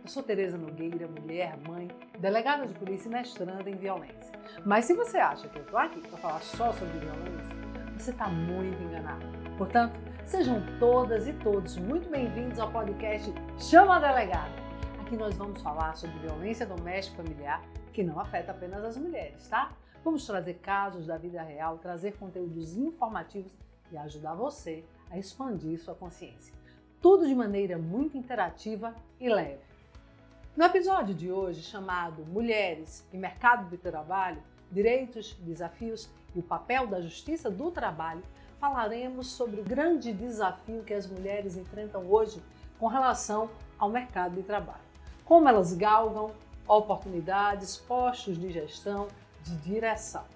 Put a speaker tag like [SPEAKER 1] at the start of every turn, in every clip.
[SPEAKER 1] Eu sou Tereza Nogueira, mulher, mãe, delegada de polícia e mestranda em violência. Mas se você acha que eu estou aqui para falar só sobre violência, você está muito enganado. Portanto, sejam todas e todos muito bem-vindos ao podcast Chama a Delegada. Aqui nós vamos falar sobre violência doméstica e familiar, que não afeta apenas as mulheres, tá? Vamos trazer casos da vida real, trazer conteúdos informativos e ajudar você a expandir sua consciência. Tudo de maneira muito interativa e leve. No episódio de hoje, chamado Mulheres e Mercado de Trabalho, Direitos, Desafios e o Papel da Justiça do Trabalho, falaremos sobre o grande desafio que as mulheres enfrentam hoje com relação ao mercado de trabalho. Como elas galgam oportunidades, postos de gestão, de direção.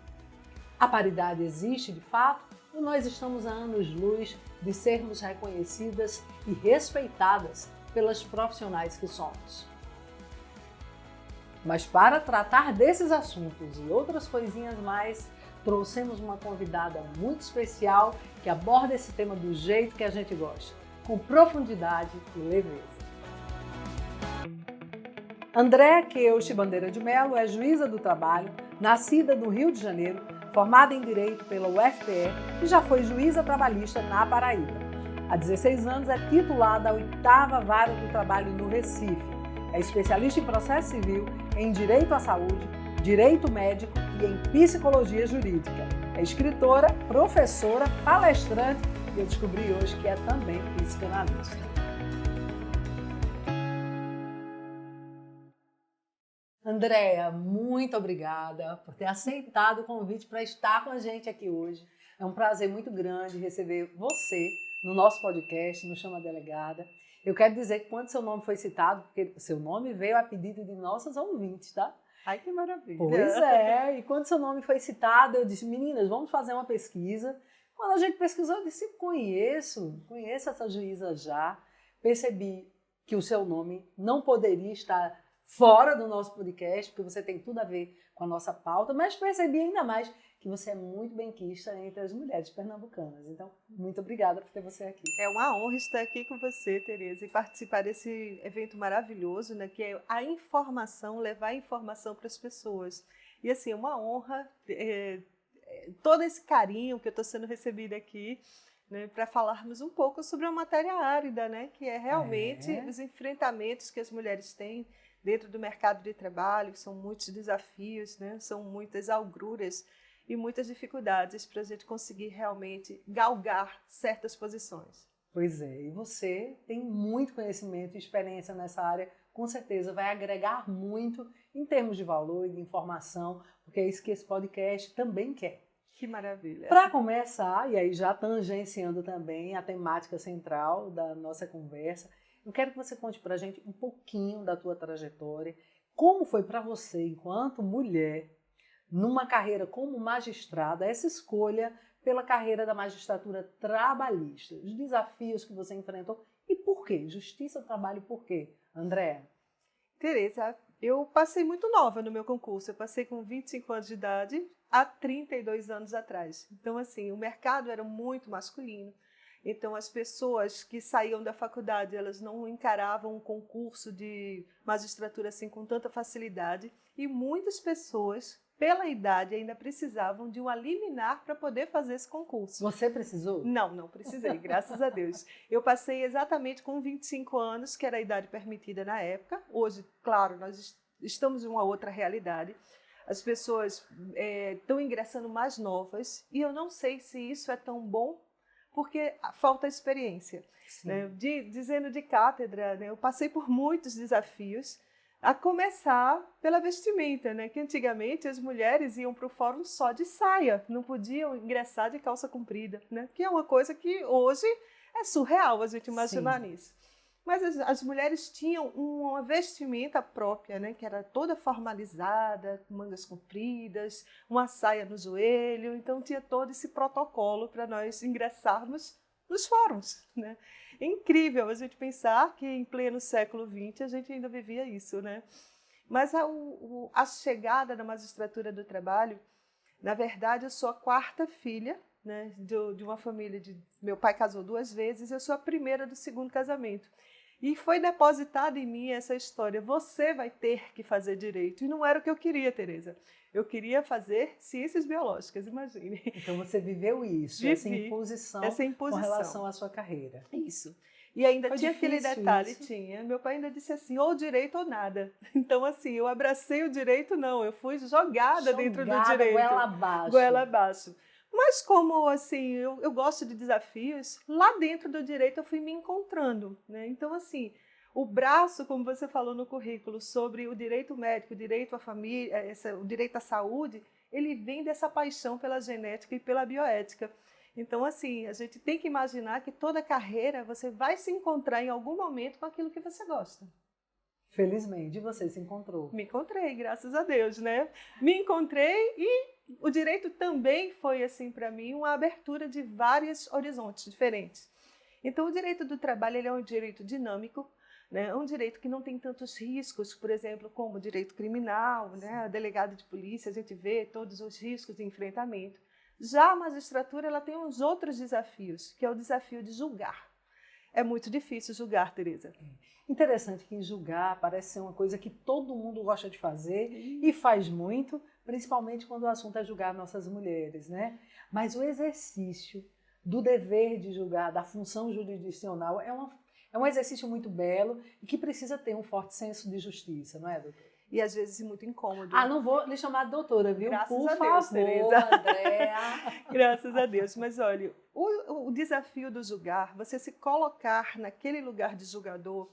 [SPEAKER 1] A paridade existe de fato e nós estamos a anos-luz de sermos reconhecidas e respeitadas pelas profissionais que somos. Mas para tratar desses assuntos e outras coisinhas mais, trouxemos uma convidada muito especial que aborda esse tema do jeito que a gente gosta, com profundidade e leveza. Andréa Queuchi Bandeira de Mello é juíza do trabalho, nascida no Rio de Janeiro, formada em Direito pela UFPE e já foi juíza trabalhista na Paraíba. Há 16 anos é titulada da 8ª Vara do Trabalho no Recife. É especialista em processo civil, em direito à saúde, direito médico e em psicologia jurídica. É escritora, professora, palestrante e eu descobri hoje que é também psicanalista. Andréa, muito obrigada por ter aceitado o convite para estar com a gente aqui hoje. É um prazer muito grande receber você no nosso podcast, no Chama Delegada. Eu quero dizer que quando seu nome foi citado, porque seu nome veio a pedido de nossos ouvintes, tá?
[SPEAKER 2] Ai, que maravilha!
[SPEAKER 1] Pois é, e quando seu nome foi citado, eu disse, meninas, vamos fazer uma pesquisa. Quando a gente pesquisou, eu disse, conheço essa juíza já. Percebi que o seu nome não poderia estar fora do nosso podcast, porque você tem tudo a ver com a nossa pauta, mas percebi ainda mais que você é muito benquista entre as mulheres pernambucanas. Então, muito obrigada por ter você aqui.
[SPEAKER 2] É uma honra estar aqui com você, Tereza, e participar desse evento maravilhoso, né, que é a informação, levar a informação para as pessoas. E assim, é uma honra, todo esse carinho que eu estou sendo recebida aqui, né, para falarmos um pouco sobre a matéria árida, né, que é realmente os enfrentamentos que as mulheres têm dentro do mercado de trabalho, que são muitos desafios, né, são muitas agruras e muitas dificuldades para a gente conseguir realmente galgar certas posições.
[SPEAKER 1] Pois é, e você tem muito conhecimento e experiência nessa área, com certeza vai agregar muito em termos de valor e de informação, porque é isso que esse podcast também quer.
[SPEAKER 2] Que maravilha!
[SPEAKER 1] Para começar, e aí já tangenciando também a temática central da nossa conversa, eu quero que você conte para a gente um pouquinho da tua trajetória, como foi para você, enquanto mulher, numa carreira como magistrada, essa escolha pela carreira da magistratura trabalhista, os desafios que você enfrentou e por quê? Justiça do trabalho, por quê? Andréa?
[SPEAKER 2] Tereza, eu passei muito nova no meu concurso, eu passei com 25 anos de idade há 32 anos atrás. Então, assim, o mercado era muito masculino. Então, as pessoas que saíam da faculdade, elas não encaravam um concurso de magistratura assim com tanta facilidade e muitas pessoas, pela idade, ainda precisavam de um liminar para poder fazer esse concurso.
[SPEAKER 1] Você precisou?
[SPEAKER 2] Não precisei, graças a Deus. Eu passei exatamente com 25 anos, que era a idade permitida na época. Hoje, claro, nós estamos em uma outra realidade. As pessoas estão ingressando mais novas e eu não sei se isso é tão bom porque falta experiência. Né? Dizendo de cátedra, né? Eu passei por muitos desafios, a começar pela vestimenta, né? Que antigamente as mulheres iam para o fórum só de saia, não podiam ingressar de calça comprida, né? Que é uma coisa que hoje é surreal a gente imaginar nisso. Mas as mulheres tinham uma vestimenta própria, né? Que era toda formalizada, com mangas compridas, uma saia no joelho, então tinha todo esse protocolo para nós ingressarmos nos fóruns, né? É incrível a gente pensar que em pleno século XX a gente ainda vivia isso, né? Mas a chegada da magistratura do trabalho, na verdade eu sou a 4ª filha, né, de uma família meu pai casou 2 vezes, eu sou a primeira do 2º casamento. E foi depositada em mim essa história, você vai ter que fazer direito. E não era o que eu queria, Tereza. Eu queria fazer ciências biológicas, imagine.
[SPEAKER 1] Então você viveu isso,
[SPEAKER 2] Vivi essa
[SPEAKER 1] com
[SPEAKER 2] imposição.
[SPEAKER 1] relação à sua carreira.
[SPEAKER 2] Isso. E ainda
[SPEAKER 1] Foi
[SPEAKER 2] tinha aquele
[SPEAKER 1] difícil
[SPEAKER 2] detalhe,
[SPEAKER 1] isso?
[SPEAKER 2] tinha. Meu pai ainda disse assim, ou direito ou nada. Então, assim, eu abracei o direito, não. Eu fui jogada dentro do direito.
[SPEAKER 1] Goela abaixo.
[SPEAKER 2] Goela abaixo. Mas como, assim, eu gosto de desafios, lá dentro do direito eu fui me encontrando, né? Então, assim, o braço, como você falou no currículo, sobre o direito médico, o direito à família, o direito à saúde, ele vem dessa paixão pela genética e pela bioética. Então, assim, a gente tem que imaginar que toda carreira você vai se encontrar em algum momento com aquilo que você gosta.
[SPEAKER 1] Felizmente, você se encontrou.
[SPEAKER 2] Me encontrei, graças a Deus, né? Me encontrei e o direito também foi, assim, para mim, uma abertura de vários horizontes diferentes. Então, o direito do trabalho ele é um direito dinâmico, né? É um direito que não tem tantos riscos, por exemplo, como o direito criminal, né? A delegada de polícia, a gente vê todos os riscos de enfrentamento. Já a magistratura ela tem uns outros desafios, que é o desafio de julgar. É muito difícil julgar, Tereza.
[SPEAKER 1] Interessante que julgar parece ser uma coisa que todo mundo gosta de fazer e faz muito, principalmente quando o assunto é julgar nossas mulheres, né? Mas o exercício do dever de julgar, da função jurisdicional, é um exercício muito belo e que precisa ter um forte senso de justiça, não é, doutora?
[SPEAKER 2] E às vezes muito incômodo.
[SPEAKER 1] Não vou lhe chamar de doutora, viu?
[SPEAKER 2] Graças
[SPEAKER 1] a
[SPEAKER 2] Deus,
[SPEAKER 1] favor,
[SPEAKER 2] Tereza.
[SPEAKER 1] Andréa.
[SPEAKER 2] Graças a Deus. Mas olha, o desafio do julgar, você se colocar naquele lugar de julgador,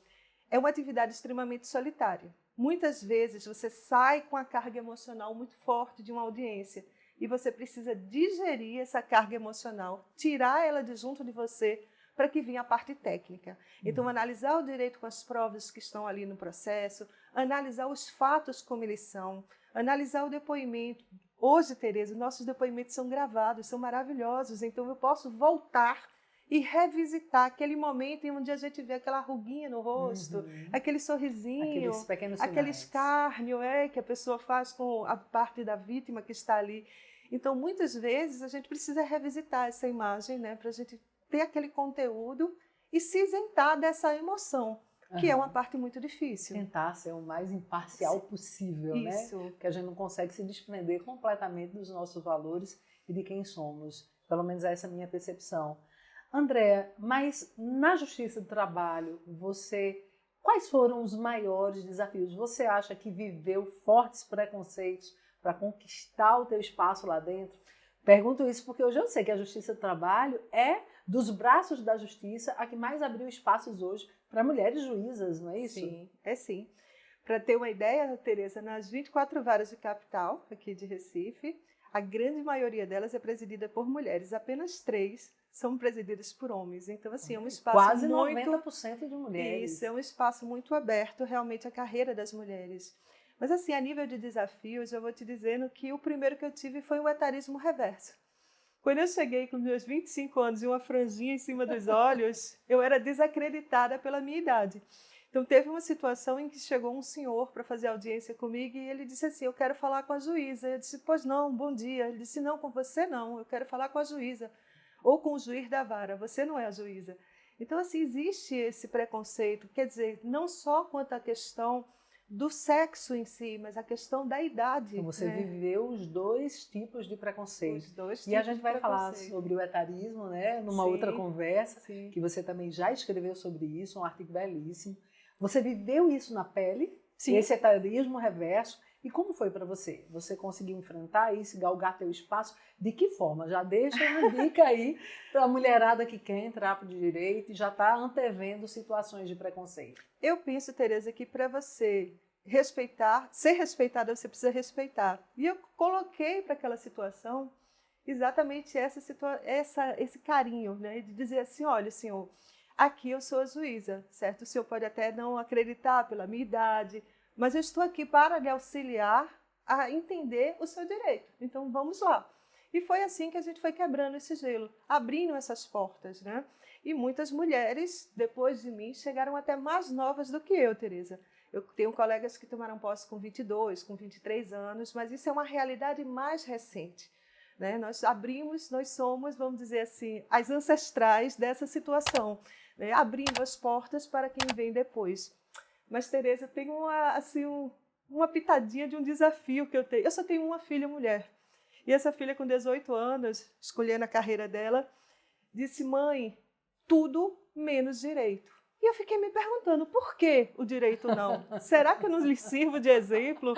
[SPEAKER 2] é uma atividade extremamente solitária. Muitas vezes você sai com a carga emocional muito forte de uma audiência e você precisa digerir essa carga emocional, tirar ela de junto de você para que venha a parte técnica. Então, analisar o direito com as provas que estão ali no processo, analisar os fatos como eles são, analisar o depoimento. Hoje, Tereza, nossos depoimentos são gravados, são maravilhosos, então eu posso voltar e revisitar aquele momento em onde a gente vê aquela ruguinha no rosto, aquele sorrisinho,
[SPEAKER 1] aqueles pequenos
[SPEAKER 2] aquele
[SPEAKER 1] sinais.
[SPEAKER 2] escárnio que a pessoa faz com a parte da vítima que está ali. Então, muitas vezes, a gente precisa revisitar essa imagem, né, para a gente ter aquele conteúdo e se isentar dessa emoção, que é uma parte muito difícil.
[SPEAKER 1] Tentar ser o mais imparcial possível,
[SPEAKER 2] Isso.
[SPEAKER 1] né? Que a gente não consegue se desprender completamente dos nossos valores e de quem somos. Pelo menos essa é a minha percepção. Andréa, mas na Justiça do Trabalho, quais foram os maiores desafios? Você acha que viveu fortes preconceitos para conquistar o teu espaço lá dentro? Pergunto isso porque hoje eu sei que a Justiça do Trabalho é dos braços da Justiça a que mais abriu espaços hoje para mulheres juízas, não é isso?
[SPEAKER 2] Sim, é sim. Para ter uma ideia, Tereza, nas 24 varas de capital aqui de Recife, a grande maioria delas é presidida por mulheres, apenas 3 são presididas por homens. Então, assim, é um espaço
[SPEAKER 1] quase
[SPEAKER 2] muito...
[SPEAKER 1] 90% de mulheres.
[SPEAKER 2] Isso, é um espaço muito aberto realmente à carreira das mulheres. Mas, assim, a nível de desafios, eu vou te dizendo que o primeiro que eu tive foi o etarismo reverso. Quando eu cheguei com meus 25 anos e uma franjinha em cima dos olhos, eu era desacreditada pela minha idade. Então, teve uma situação em que chegou um senhor para fazer audiência comigo e ele disse assim, eu quero falar com a juíza. Eu disse, pois não, bom dia. Ele disse, não, com você não, eu quero falar com a juíza. Ou com o juiz da vara, você não é a juíza. Então, assim, existe esse preconceito, quer dizer, não só quanto à questão do sexo em si, mas a questão da idade.
[SPEAKER 1] Então você viveu os dois tipos de preconceito.
[SPEAKER 2] Os dois tipos
[SPEAKER 1] e a gente vai
[SPEAKER 2] de
[SPEAKER 1] falar sobre o etarismo, né, numa outra conversa, que você também já escreveu sobre isso, um artigo belíssimo. Você viveu isso na pele, esse etarismo reverso, e como foi para você? Você conseguiu enfrentar isso, galgar teu espaço? De que forma? Já deixa uma dica aí para a mulherada que quer entrar para o direito e já está antevendo situações de preconceito.
[SPEAKER 2] Eu penso, Tereza, que para você ser respeitada, você precisa respeitar. E eu coloquei para aquela situação exatamente esse carinho, né? De dizer assim, olha, senhor, aqui eu sou a juíza, certo? O senhor pode até não acreditar pela minha idade, mas eu estou aqui para lhe auxiliar a entender o seu direito. Então, vamos lá. E foi assim que a gente foi quebrando esse gelo, abrindo essas portas, né? E muitas mulheres, depois de mim, chegaram até mais novas do que eu, Tereza. Eu tenho colegas que tomaram posse com 22, com 23 anos, mas isso é uma realidade mais recente, né? Nós somos, vamos dizer assim, as ancestrais dessa situação. né, abrindo as portas para quem vem depois. Mas, Tereza, tem uma pitadinha de um desafio que eu tenho. Eu só tenho uma filha mulher. E essa filha, com 18 anos, escolhendo a carreira dela, disse: mãe, tudo menos direito. E eu fiquei me perguntando, por que o direito não? Será que eu não lhe sirvo de exemplo?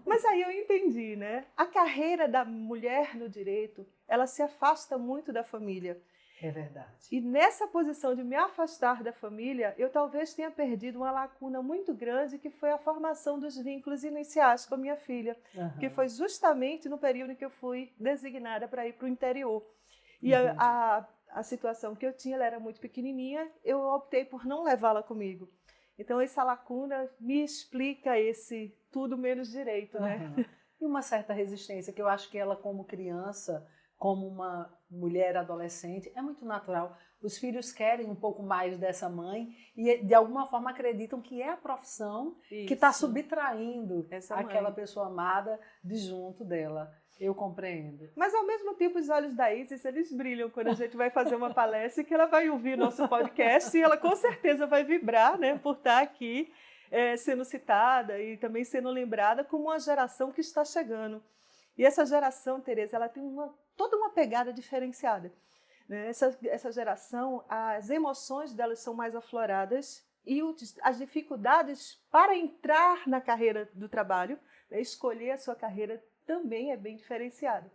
[SPEAKER 2] Mas aí eu entendi, né? A carreira da mulher no direito, ela se afasta muito da família.
[SPEAKER 1] É verdade.
[SPEAKER 2] E nessa posição de me afastar da família, eu talvez tenha perdido uma lacuna muito grande, que foi a formação dos vínculos iniciais com a minha filha, que foi justamente no período em que eu fui designada para ir para o interior. E a situação que eu tinha, ela era muito pequenininha, eu optei por não levá-la comigo. Então, essa lacuna me explica esse tudo menos direito, né?
[SPEAKER 1] E uma certa resistência, que eu acho que ela, como criança, como uma mulher adolescente, é muito natural. Os filhos querem um pouco mais dessa mãe e, de alguma forma, acreditam que é a profissão que está subtraindo aquela pessoa amada de junto dela. Eu compreendo.
[SPEAKER 2] Mas, ao mesmo tempo, os olhos da Isis, eles brilham quando a gente vai fazer uma palestra, que ela vai ouvir nosso podcast e ela, com certeza, vai vibrar, né, por estar aqui sendo citada e também sendo lembrada como uma geração que está chegando. E essa geração, Tereza, ela tem toda uma pegada diferenciada. Né? Essa geração, as emoções delas são mais afloradas e as dificuldades para entrar na carreira do trabalho, né, escolher a sua carreira, também é bem diferenciado.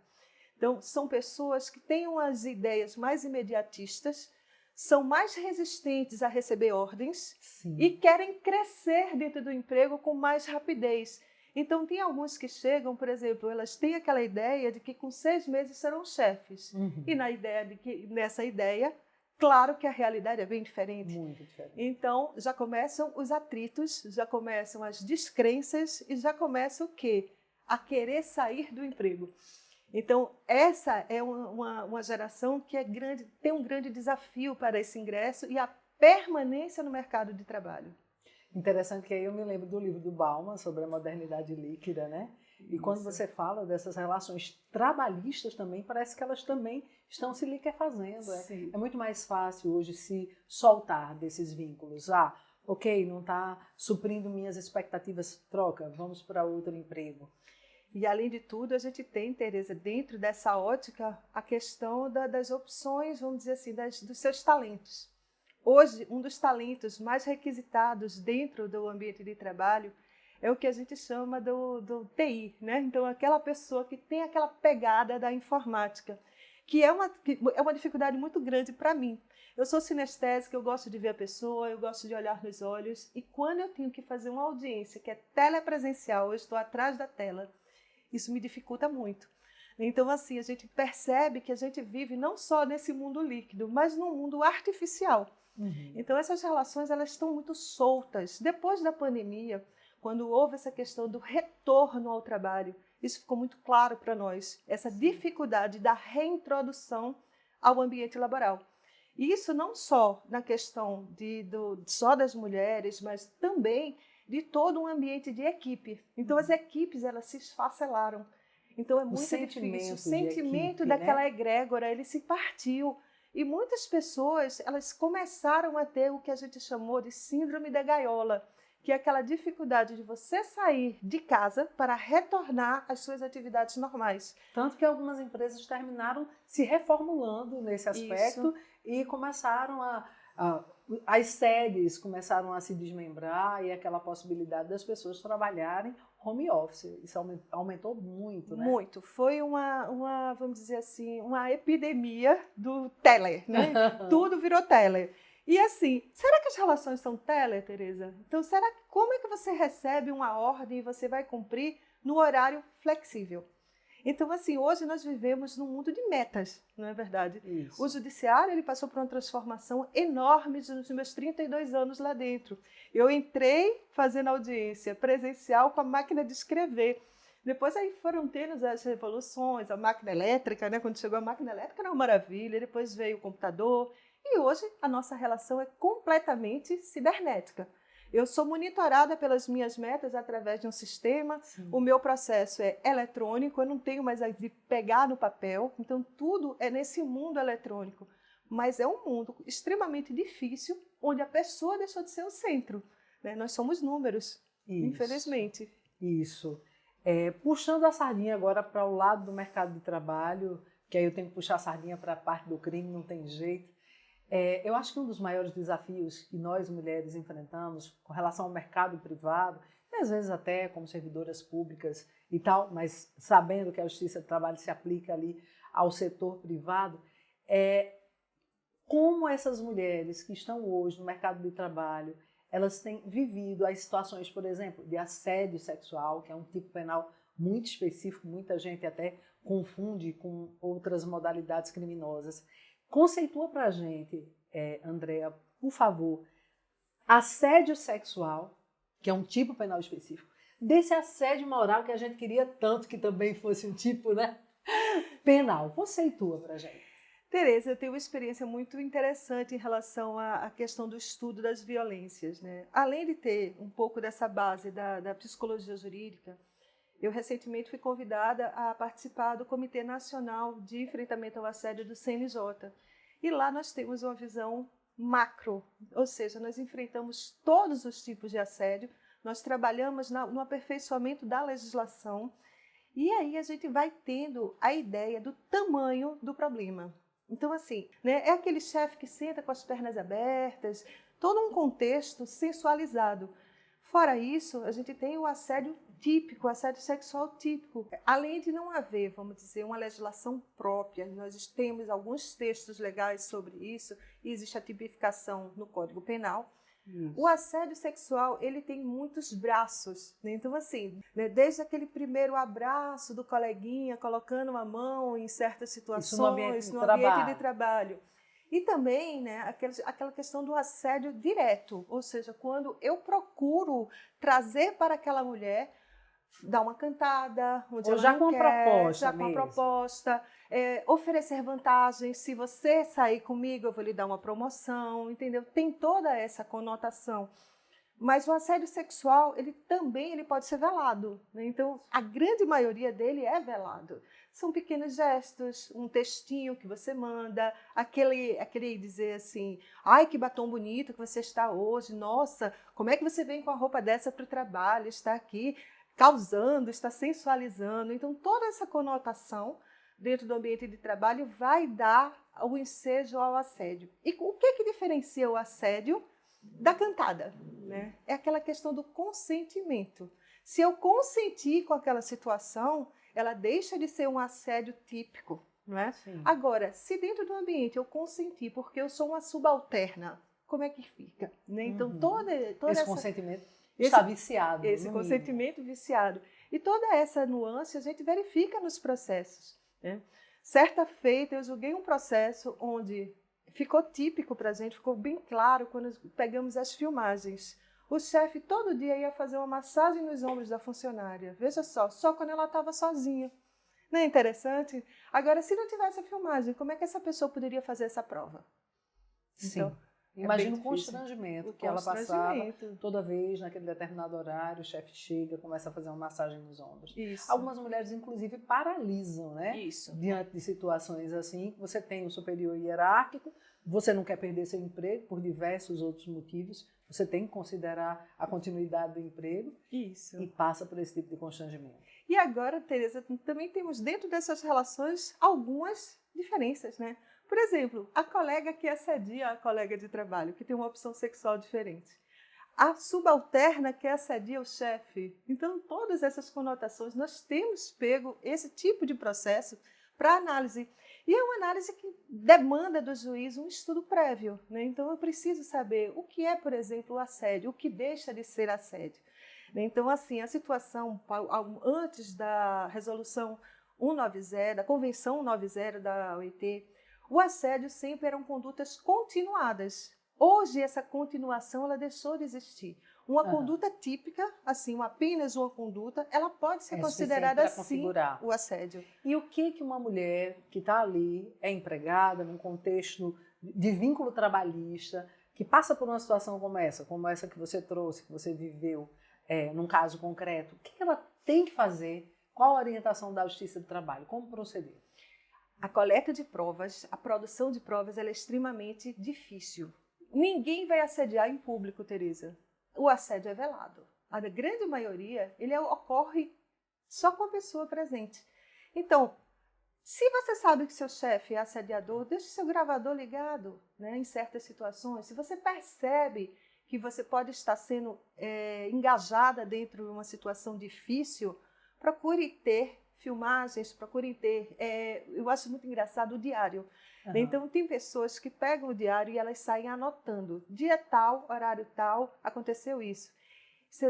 [SPEAKER 2] Então, são pessoas que têm umas ideias mais imediatistas, são mais resistentes a receber ordens. Sim. E querem crescer dentro do emprego com mais rapidez. Então, tem alguns que chegam, por exemplo, elas têm aquela ideia de que com 6 meses serão chefes. E nessa ideia, claro que a realidade é bem diferente. Muito diferente. Então, já começam os atritos, já começam as descrenças e já começa o quê? A querer sair do emprego. Então, essa é uma geração que tem um grande desafio para esse ingresso e a permanência no mercado de trabalho.
[SPEAKER 1] Interessante que aí eu me lembro do livro do Bauman sobre a modernidade líquida, né? E quando você fala dessas relações trabalhistas também, parece que elas também estão se liquefazendo. É muito mais fácil hoje se soltar desses vínculos. Ok, não está suprindo minhas expectativas, troca, vamos para outro emprego.
[SPEAKER 2] E, além de tudo, a gente tem, Tereza, dentro dessa ótica, a questão das opções, vamos dizer assim, dos seus talentos. Hoje, um dos talentos mais requisitados dentro do ambiente de trabalho é o que a gente chama do TI, né? Então, aquela pessoa que tem aquela pegada da informática, que é uma dificuldade muito grande para mim. Eu sou sinestésica, eu gosto de ver a pessoa, eu gosto de olhar nos olhos, e quando eu tenho que fazer uma audiência que é telepresencial, eu estou atrás da tela, isso me dificulta muito. Então, assim, a gente percebe que a gente vive não só nesse mundo líquido, mas num mundo artificial. Então, essas relações, elas estão muito soltas. Depois da pandemia, quando houve essa questão do retorno ao trabalho, isso ficou muito claro para nós, essa dificuldade da reintrodução ao ambiente laboral. E isso não só na questão só das mulheres, mas também de todo um ambiente de equipe. Então, as equipes, elas se esfacelaram. Então, é muito difícil. O sentimento daquela egrégora, ele se partiu. E muitas pessoas, elas começaram a ter o que a gente chamou de síndrome da gaiola, que é aquela dificuldade de você sair de casa para retornar às suas atividades normais.
[SPEAKER 1] Tanto que algumas empresas terminaram se reformulando nesse aspecto e começaram as sedes começaram a se desmembrar e aquela possibilidade das pessoas trabalharem home office. Isso aumentou muito, né?
[SPEAKER 2] Muito. Foi vamos dizer assim, uma epidemia do tele, né? Tudo virou tele. E assim, será que as relações são tele, Tereza? Então, como é que você recebe uma ordem e você vai cumprir no horário flexível? Então, assim, hoje nós vivemos num mundo de metas, não é verdade? Isso. O judiciário, ele passou por uma transformação enorme nos meus 32 anos lá dentro. Eu entrei fazendo audiência presencial com a máquina de escrever. Depois aí foram tendo as revoluções, a máquina elétrica, né? Quando chegou a máquina elétrica era uma maravilha, depois veio o computador. E hoje a nossa relação é completamente cibernética. Eu sou monitorada pelas minhas metas através de um sistema. Sim. O meu processo é eletrônico, eu não tenho mais de pegar no papel. Então, tudo é nesse mundo eletrônico. mas é um mundo extremamente difícil, onde a pessoa deixou de ser o centro, né? Nós somos números, infelizmente.
[SPEAKER 1] Isso. Puxando a sardinha agora para o lado do mercado de trabalho, que aí eu tenho que puxar a sardinha para a parte do crime, não tem jeito. Eu acho que um dos maiores desafios que nós mulheres enfrentamos com relação ao mercado privado, e às vezes até como servidoras públicas e tal, mas sabendo que a Justiça do Trabalho se aplica ali ao setor privado, é como essas mulheres que estão hoje no mercado de trabalho, elas têm vivido as situações, por exemplo, de assédio sexual, que é um tipo penal muito específico, muita gente até confunde com outras modalidades criminosas. Conceitua para a gente, Andréa, por favor, assédio sexual, que é um tipo penal específico, desse assédio moral que a gente queria tanto que também fosse um tipo, né, penal. Conceitua para a gente.
[SPEAKER 2] Tereza, eu tenho uma experiência muito interessante em relação à questão do estudo das violências, né? Além de ter um pouco dessa base da psicologia jurídica, eu recentemente fui convidada a participar do Comitê Nacional de Enfrentamento ao Assédio do CNJ. E lá nós temos uma visão macro, ou seja, nós enfrentamos todos os tipos de assédio, nós trabalhamos no aperfeiçoamento da legislação e aí a gente vai tendo a ideia do tamanho do problema. Então, assim, né, é aquele chefe que senta com as pernas abertas, todo um contexto sensualizado. Fora isso, a gente tem o assédio típico, o assédio sexual típico. Além de não haver, vamos dizer, uma legislação própria, nós temos alguns textos legais sobre isso, e existe a tipificação no Código Penal. O assédio sexual, ele tem muitos braços, né? Então, assim, né, desde aquele primeiro abraço do coleguinha, colocando uma mão em certas situações, no ambiente de trabalho. E também, né, aquela questão do assédio direto, ou seja, quando eu procuro trazer para aquela mulher, dar uma cantada, onde ela não quer, já com a proposta, oferecer vantagens, se você sair comigo eu vou lhe dar uma promoção, entendeu? Tem toda essa conotação. Mas o assédio sexual, ele pode ser velado, né? Então, a grande maioria dele é velado. São pequenos gestos, um textinho que você manda, aquele dizer assim, ai, que batom bonito que você está hoje, nossa, como é que você vem com a roupa dessa para o trabalho, está aqui causando, está sensualizando. Então, toda essa conotação dentro do ambiente de trabalho vai dar o ensejo ao assédio. E o que diferencia o assédio da cantada, né? É aquela questão do consentimento. Se eu consentir com aquela situação, ela deixa de ser um assédio típico, não é?
[SPEAKER 1] Sim.
[SPEAKER 2] Agora, se dentro do ambiente eu consentir porque eu sou uma subalterna, como é que fica? Né? Então, toda
[SPEAKER 1] esse consentimento está viciado.
[SPEAKER 2] Esse consentimento viciado. E toda essa nuance a gente verifica nos processos, né? Certa feita, eu julguei um processo onde ficou típico para a gente, ficou bem claro quando pegamos as filmagens. O chefe todo dia ia fazer uma massagem nos ombros da funcionária. Veja só quando ela estava sozinha. Não é interessante? Agora, se não tivesse a filmagem, como é que essa pessoa poderia fazer essa prova?
[SPEAKER 1] Sim. Então, imagina o constrangimento que ela passava toda vez, naquele determinado horário, o chefe chega, começa a fazer uma massagem nos ombros.
[SPEAKER 2] Isso.
[SPEAKER 1] Algumas mulheres, inclusive, paralisam, né?
[SPEAKER 2] Isso.
[SPEAKER 1] Diante de situações assim, você tem um superior hierárquico, você não quer perder seu emprego por diversos outros motivos, você tem que considerar a continuidade do emprego.
[SPEAKER 2] Isso.
[SPEAKER 1] E passa por esse tipo de constrangimento.
[SPEAKER 2] E agora, Tereza, também temos dentro dessas relações algumas diferenças, né? Por exemplo, a colega que assedia a colega de trabalho, que tem uma opção sexual diferente. A subalterna que assedia o chefe. Então, todas essas conotações, nós temos pego esse tipo de processo para análise. E é uma análise que demanda do juiz um estudo prévio, né? Então, eu preciso saber o que é, por exemplo, o assédio, o que deixa de ser assédio. Então, assim, a situação antes da resolução 190, da Convenção 190 da OIT, o assédio sempre eram condutas continuadas. Hoje, essa continuação ela deixou de existir. Uma conduta típica, assim, apenas uma conduta, ela pode ser considerada assim o assédio.
[SPEAKER 1] E o que uma mulher que está ali, é empregada, num contexto de vínculo trabalhista, que passa por uma situação como essa que você trouxe, que você viveu, num caso concreto, o que ela tem que fazer? Qual a orientação da Justiça do Trabalho? Como proceder?
[SPEAKER 2] A coleta de provas, a produção de provas, ela é extremamente difícil. Ninguém vai assediar em público, Tereza. O assédio é velado. A grande maioria, ele ocorre só com a pessoa presente. Então, se você sabe que seu chefe é assediador, deixe seu gravador ligado, né, em certas situações. Se você percebe que você pode estar sendo engajada dentro de uma situação difícil, procure ter filmagens, procurem ter. Eu acho muito engraçado o diário. Uhum. Então, tem pessoas que pegam o diário e elas saem anotando. Dia tal, horário tal, aconteceu isso.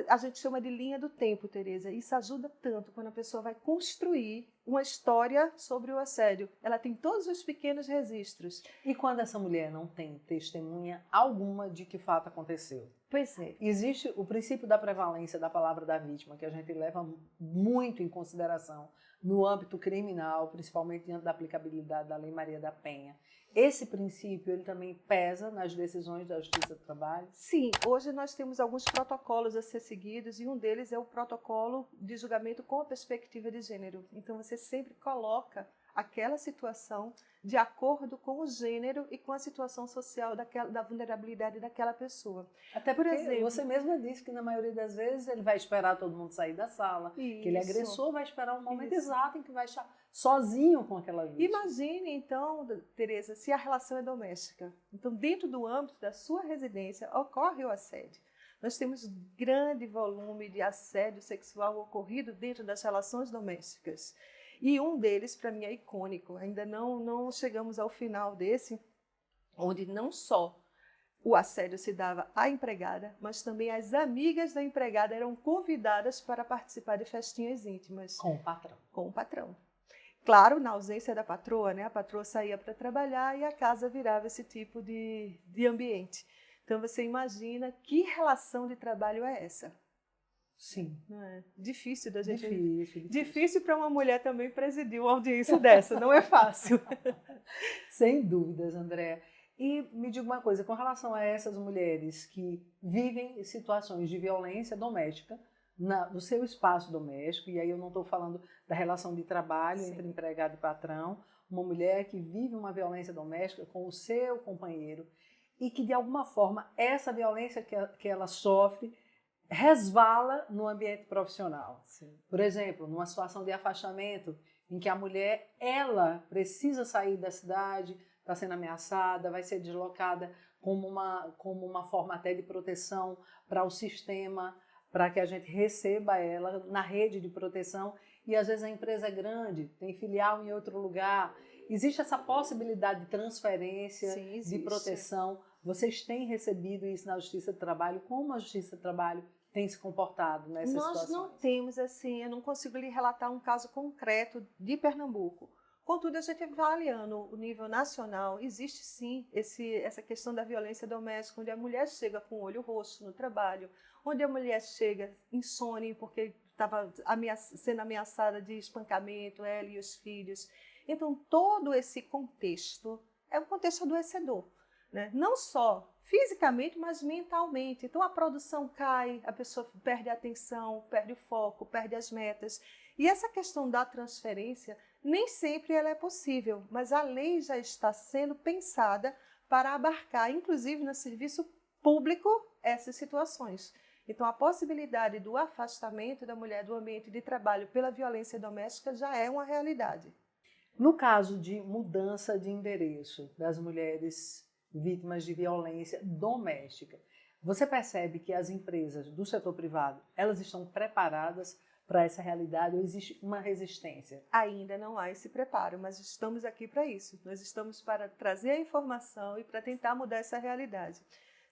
[SPEAKER 2] A gente chama de linha do tempo, Tereza. Isso ajuda tanto quando a pessoa vai construir uma história sobre o assédio. Ela tem todos os pequenos registros.
[SPEAKER 1] E quando essa mulher não tem testemunha alguma de que o fato aconteceu?
[SPEAKER 2] Pois é.
[SPEAKER 1] Existe o princípio da prevalência da palavra da vítima, que a gente leva muito em consideração no âmbito criminal, principalmente diante da aplicabilidade da Lei Maria da Penha. Esse princípio, ele também pesa nas decisões da Justiça do Trabalho?
[SPEAKER 2] Sim, hoje nós temos alguns protocolos a ser seguidos e um deles é o protocolo de julgamento com a perspectiva de gênero. Então, você sempre coloca aquela situação de acordo com o gênero e com a situação social da vulnerabilidade daquela pessoa.
[SPEAKER 1] Até porque, por exemplo, você mesma disse que na maioria das vezes ele vai esperar todo mundo sair da sala,
[SPEAKER 2] isso,
[SPEAKER 1] que ele é agressor, vai esperar o momento exato em que vai estar sozinho com aquela vítima.
[SPEAKER 2] Imagine, então, Tereza, se a relação é doméstica. Então, dentro do âmbito da sua residência, ocorre o assédio. Nós temos grande volume de assédio sexual ocorrido dentro das relações domésticas. E um deles, para mim, é icônico. Ainda não chegamos ao final desse, onde não só o assédio se dava à empregada, mas também as amigas da empregada eram convidadas para participar de festinhas íntimas.
[SPEAKER 1] Com o patrão.
[SPEAKER 2] Com o patrão. Claro, na ausência da patroa, né? A patroa saía para trabalhar e a casa virava esse tipo de ambiente. Então, você imagina que relação de trabalho é essa?
[SPEAKER 1] Sim.
[SPEAKER 2] Não é? Difícil da gente.
[SPEAKER 1] Difícil
[SPEAKER 2] para uma mulher também presidir uma audiência dessa, não é fácil.
[SPEAKER 1] Sem dúvidas, Andréa. E me diga uma coisa, com relação a essas mulheres que vivem situações de violência doméstica no seu espaço doméstico, e aí eu não estou falando da relação de trabalho Sim. entre empregado e patrão, uma mulher que vive uma violência doméstica com o seu companheiro e que, de alguma forma, essa violência que ela sofre resvala no ambiente profissional. Sim. Por exemplo, numa situação de afastamento em que a mulher, ela precisa sair da cidade, está sendo ameaçada, vai ser deslocada como uma forma até de proteção para o sistema, para que a gente receba ela na rede de proteção. E às vezes a empresa é grande, tem filial em outro lugar. Existe essa possibilidade de transferência, Sim, de proteção. Vocês têm recebido isso na Justiça do Trabalho? Como a Justiça do Trabalho tem se comportado nessas situações?
[SPEAKER 2] Nós não temos, assim, eu não consigo lhe relatar um caso concreto de Pernambuco. Contudo, a gente avaliando o nível nacional, existe sim essa questão da violência doméstica, onde a mulher chega com o olho roxo no trabalho, onde a mulher chega insone porque estava sendo ameaçada de espancamento, ela e os filhos. Então, todo esse contexto é um contexto adoecedor, né? Não só fisicamente, mas mentalmente. Então, a produção cai, a pessoa perde a atenção, perde o foco, perde as metas. E essa questão da transferência, nem sempre ela é possível, mas a lei já está sendo pensada para abarcar, inclusive no serviço público, essas situações. Então, a possibilidade do afastamento da mulher do ambiente de trabalho pela violência doméstica já é uma realidade.
[SPEAKER 1] No caso de mudança de endereço das mulheres vítimas de violência doméstica, você percebe que as empresas do setor privado, elas estão preparadas para essa realidade ou existe uma resistência?
[SPEAKER 2] Ainda não há esse preparo, mas estamos aqui para isso. Nós estamos para trazer a informação e para tentar mudar essa realidade.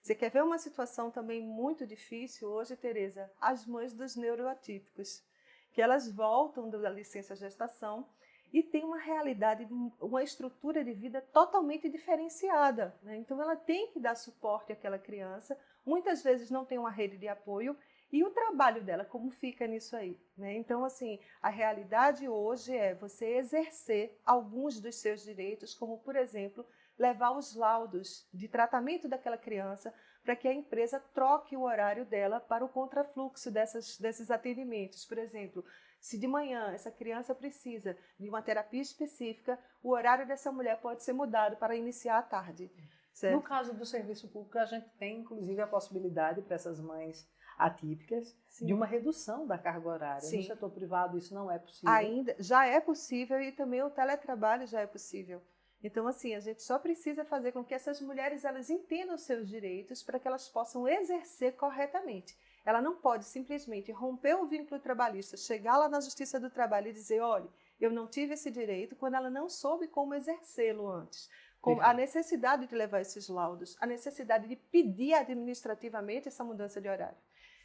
[SPEAKER 2] Você quer ver uma situação também muito difícil hoje, Tereza? As mães dos neuroatípicos, que elas voltam da licença gestação e tem uma realidade, uma estrutura de vida totalmente diferenciada, né? Então, ela tem que dar suporte àquela criança, muitas vezes não tem uma rede de apoio, e o trabalho dela, como fica nisso aí, né? Então, assim, a realidade hoje é você exercer alguns dos seus direitos, como, por exemplo, levar os laudos de tratamento daquela criança para que a empresa troque o horário dela para o contrafluxo desses atendimentos. Por exemplo, Se de manhã essa criança precisa de uma terapia específica, o horário dessa mulher pode ser mudado para iniciar à tarde. Certo?
[SPEAKER 1] No caso do serviço público, a gente tem, inclusive, a possibilidade para essas mães atípicas de uma redução da carga horária.
[SPEAKER 2] Sim.
[SPEAKER 1] No setor privado isso não é possível.
[SPEAKER 2] Ainda já é possível e também o teletrabalho já é possível. Então, assim, a gente só precisa fazer com que essas mulheres elas entendam os seus direitos para que elas possam exercer corretamente. Ela não pode simplesmente romper o vínculo trabalhista, chegar lá na Justiça do Trabalho e dizer, olha, eu não tive esse direito, quando ela não soube como exercê-lo antes. Com a necessidade de levar esses laudos, a necessidade de pedir administrativamente essa mudança de horário.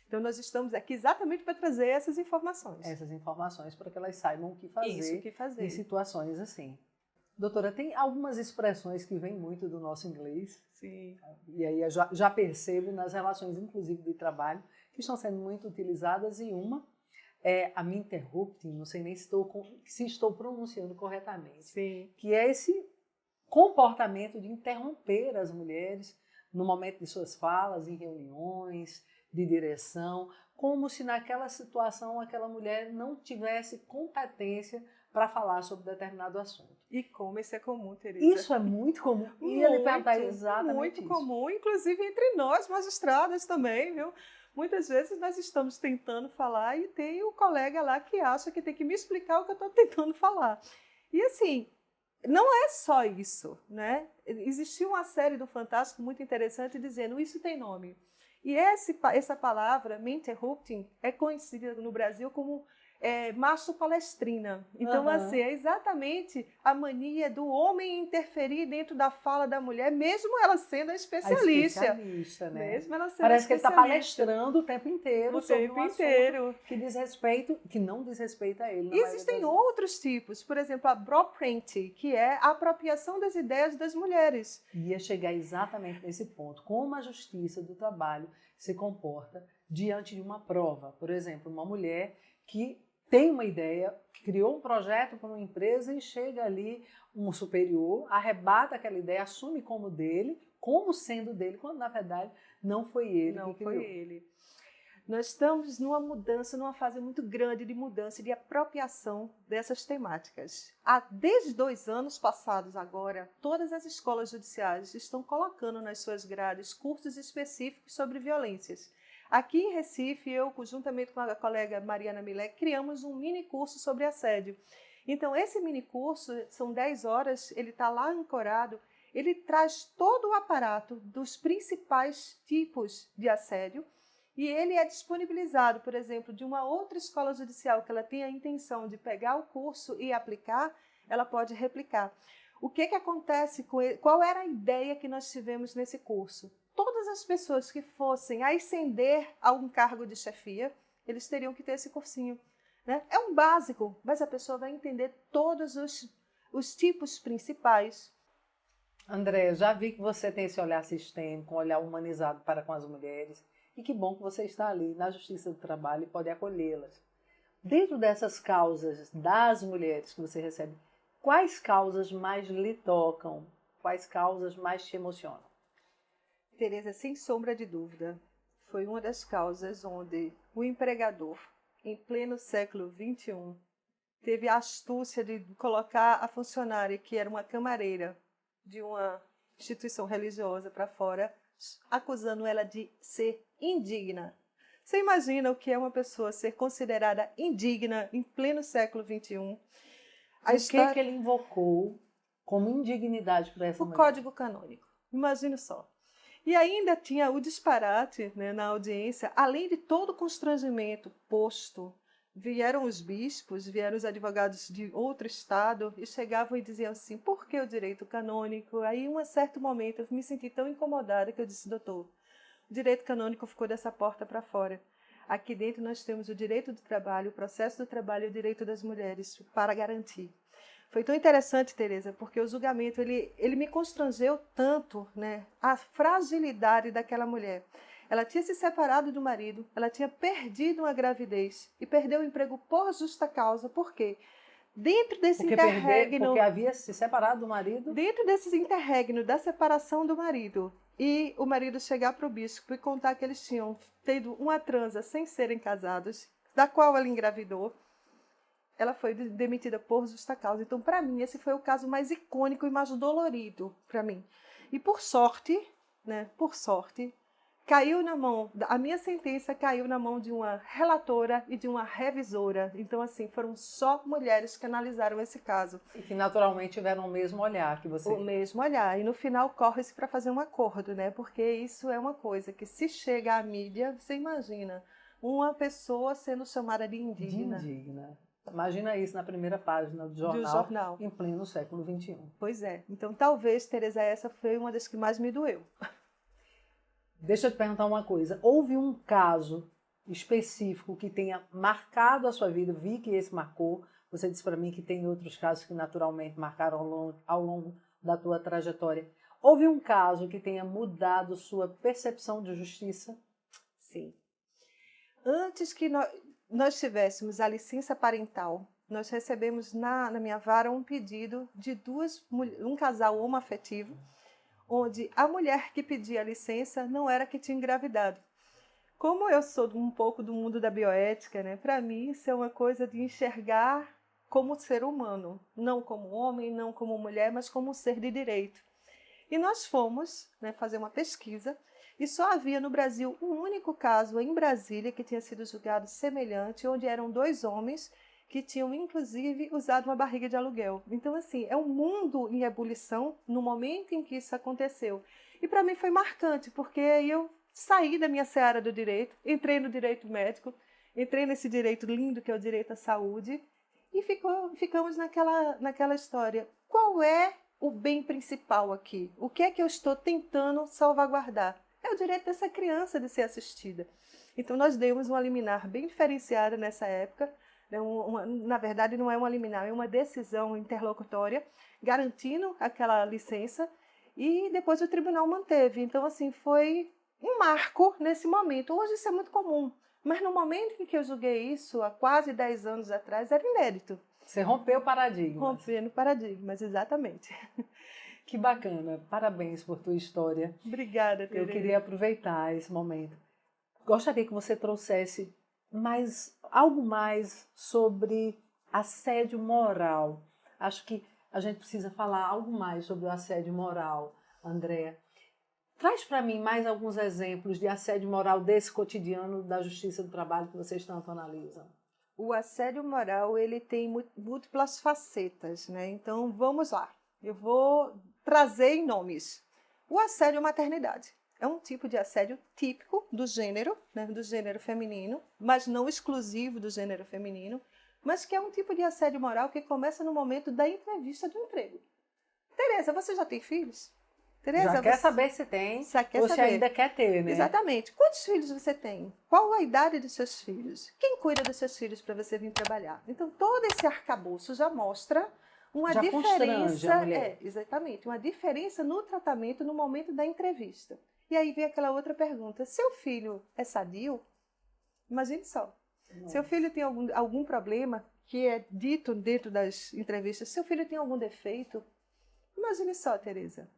[SPEAKER 2] Então, nós estamos aqui exatamente para trazer essas informações.
[SPEAKER 1] Essas informações para que elas saibam o que fazer,
[SPEAKER 2] Isso, o que fazer
[SPEAKER 1] em situações assim. Doutora, tem algumas expressões que vêm muito do nosso inglês.
[SPEAKER 2] Sim.
[SPEAKER 1] E aí eu já percebo nas relações, inclusive, de trabalho, que estão sendo muito utilizadas, e uma é a interrupting, não sei nem se estou pronunciando corretamente.
[SPEAKER 2] Sim.
[SPEAKER 1] Que é esse comportamento de interromper as mulheres no momento de suas falas, em reuniões de direção, como se naquela situação aquela mulher não tivesse competência para falar sobre determinado assunto.
[SPEAKER 2] E como isso é comum, Teresa?
[SPEAKER 1] Isso é muito comum. E ele perguntar exatamente
[SPEAKER 2] muito
[SPEAKER 1] isso.
[SPEAKER 2] comum, inclusive entre nós, magistradas também, viu? Muitas vezes nós estamos tentando falar e tem o colega lá que acha que tem que me explicar o que eu estou tentando falar. E assim, não é só isso, né? Existiu uma série do Fantástico muito interessante dizendo, isso tem nome. E essa palavra, me interrupting, é conhecida no Brasil como macho-palestrina. Então, assim, é exatamente a mania do homem interferir dentro da fala da mulher, mesmo ela sendo a especialista.
[SPEAKER 1] Né?
[SPEAKER 2] Mesmo ela sendo
[SPEAKER 1] Parece que ele está palestrando o tempo inteiro sobre um assunto que não diz respeito a ele.
[SPEAKER 2] E existem outros tipos, por exemplo, a blueprint, que é a apropriação das ideias das mulheres.
[SPEAKER 1] Ia chegar exatamente nesse ponto. Como a Justiça do Trabalho se comporta diante de uma prova. Por exemplo, uma mulher que tem uma ideia, que criou um projeto para uma empresa e chega ali um superior, arrebata aquela ideia, assume como dele, como sendo dele, quando na verdade não foi ele que criou.
[SPEAKER 2] Não foi ele. Nós estamos numa mudança, numa fase muito grande de mudança e de apropriação dessas temáticas. Desde 2 anos passados agora, todas as escolas judiciais estão colocando nas suas grades cursos específicos sobre violências. Aqui em Recife, eu, juntamente com a colega Mariana Milé, criamos um mini curso sobre assédio. Então, esse mini curso, são 10 horas, ele está lá ancorado, ele traz todo o aparato dos principais tipos de assédio e ele é disponibilizado, por exemplo, de uma outra escola judicial que ela tem a intenção de pegar o curso e aplicar, ela pode replicar. O que acontece com ele? Qual era a ideia que nós tivemos nesse curso? Todas as pessoas que fossem ascender a um cargo de chefia, eles teriam que ter esse cursinho. Né? É um básico, mas a pessoa vai entender todos os tipos principais.
[SPEAKER 1] André, já vi que você tem esse olhar sistêmico, um olhar humanizado para com as mulheres, e que bom que você está ali na Justiça do Trabalho e pode acolhê-las. Dentro dessas causas das mulheres que você recebe, quais causas mais lhe tocam? Quais causas mais te emocionam?
[SPEAKER 2] Teresa, sem sombra de dúvida, foi uma das causas onde o empregador, em pleno século XXI, teve a astúcia de colocar a funcionária, que era uma camareira de uma instituição religiosa, para fora, acusando ela de ser indigna. Você imagina o que é uma pessoa ser considerada indigna em pleno século XXI?
[SPEAKER 1] O que ele invocou como indignidade para essa mulher?
[SPEAKER 2] O Código Canônico. Imagina só. E ainda tinha o disparate, né, na audiência, além de todo o constrangimento posto, vieram os bispos, vieram os advogados de outro estado e chegavam e diziam assim, por que o direito canônico? Aí, em um certo momento, eu me senti tão incomodada que eu disse, doutor, o direito canônico ficou dessa porta para fora. Aqui dentro nós temos o direito do trabalho, o processo do trabalho e o direito das mulheres para garantir. Foi tão interessante, Teresa, porque o julgamento ele me constrangeu tanto, né, a fragilidade daquela mulher. Ela tinha se separado do marido, ela tinha perdido uma gravidez e perdeu o emprego por justa causa. Por quê? Dentro desse interregno...
[SPEAKER 1] Porque havia se separado do marido?
[SPEAKER 2] Dentro desse interregno da separação do marido e o marido chegar para o bispo e contar que eles tinham tido uma transa sem serem casados, da qual ela engravidou, ela foi demitida por justa causa. Então, para mim, esse foi o caso mais icônico e mais dolorido para mim. E por sorte, caiu na mão, a minha sentença caiu na mão de uma relatora e de uma revisora. Então, assim, foram só mulheres que analisaram esse caso.
[SPEAKER 1] E que naturalmente tiveram o mesmo olhar que você.
[SPEAKER 2] O mesmo olhar. E no final corre-se para fazer um acordo, né? Porque isso é uma coisa que, se chega à mídia, você imagina uma pessoa sendo chamada de indigna.
[SPEAKER 1] De indigna. Imagina isso na primeira página do jornal. Em pleno século XXI.
[SPEAKER 2] Pois é. Então, talvez, Tereza, essa foi uma das que mais me doeu.
[SPEAKER 1] Deixa eu te perguntar uma coisa. Houve um caso específico que tenha marcado a sua vida? Vi que esse marcou. Você disse para mim que tem outros casos que naturalmente marcaram ao longo da tua trajetória. Houve um caso que tenha mudado sua percepção de justiça?
[SPEAKER 2] Sim. Antes que nós tivéssemos a licença parental, nós recebemos na minha vara um pedido de um casal homoafetivo, onde a mulher que pedia a licença não era que tinha engravidado. Como eu sou um pouco do mundo da bioética, né, para mim isso é uma coisa de enxergar como ser humano, não como homem, não como mulher, mas como um ser de direito. E nós fomos, né, fazer uma pesquisa, e só havia no Brasil um único caso em Brasília que tinha sido julgado semelhante, onde eram 2 homens que tinham, inclusive, usado uma barriga de aluguel. Então, assim, é um mundo em ebulição no momento em que isso aconteceu. E para mim foi marcante, porque eu saí da minha seara do direito, entrei no direito médico, entrei nesse direito lindo que é o direito à saúde, e ficamos naquela história. Qual é o bem principal aqui? O que é que eu estou tentando salvaguardar? É o direito dessa criança de ser assistida. Então, nós demos uma liminar bem diferenciada nessa época. Na verdade, não é uma liminar, é uma decisão interlocutória, garantindo aquela licença, e depois o tribunal manteve. Então, assim, foi um marco nesse momento. Hoje isso é muito comum, mas no momento em que eu julguei isso, há quase 10 anos atrás, era inédito.
[SPEAKER 1] Você rompeu paradigmas.
[SPEAKER 2] Rompendo paradigmas, exatamente.
[SPEAKER 1] Que bacana. Parabéns por tua história.
[SPEAKER 2] Obrigada, Tereza.
[SPEAKER 1] Eu queria aproveitar esse momento. Gostaria que você trouxesse algo mais sobre assédio moral. Acho que a gente precisa falar algo mais sobre o assédio moral, Andréa. Traz para mim mais alguns exemplos de assédio moral desse cotidiano da Justiça do Trabalho que vocês tanto analisam.
[SPEAKER 2] O assédio moral, ele tem múltiplas facetas, né? Então, vamos lá. Eu vou trazer em nomes. O assédio à maternidade. É um tipo de assédio típico do gênero, né, do gênero feminino, mas não exclusivo do gênero feminino, mas que é um tipo de assédio moral que começa no momento da entrevista do emprego. Tereza, você já tem filhos? Tereza,
[SPEAKER 1] já quer saber se tem, ou se ainda quer ter, né?
[SPEAKER 2] Exatamente. Quantos filhos você tem? Qual a idade dos seus filhos? Quem cuida dos seus filhos para você vir trabalhar? Então, todo esse arcabouço já mostra uma diferença. Exatamente, uma diferença no tratamento no momento da entrevista. E aí vem aquela outra pergunta: seu filho é sadio? Imagine só. Seu filho tem algum problema que é dito dentro das entrevistas? Seu filho tem algum defeito? Imagine só, Tereza.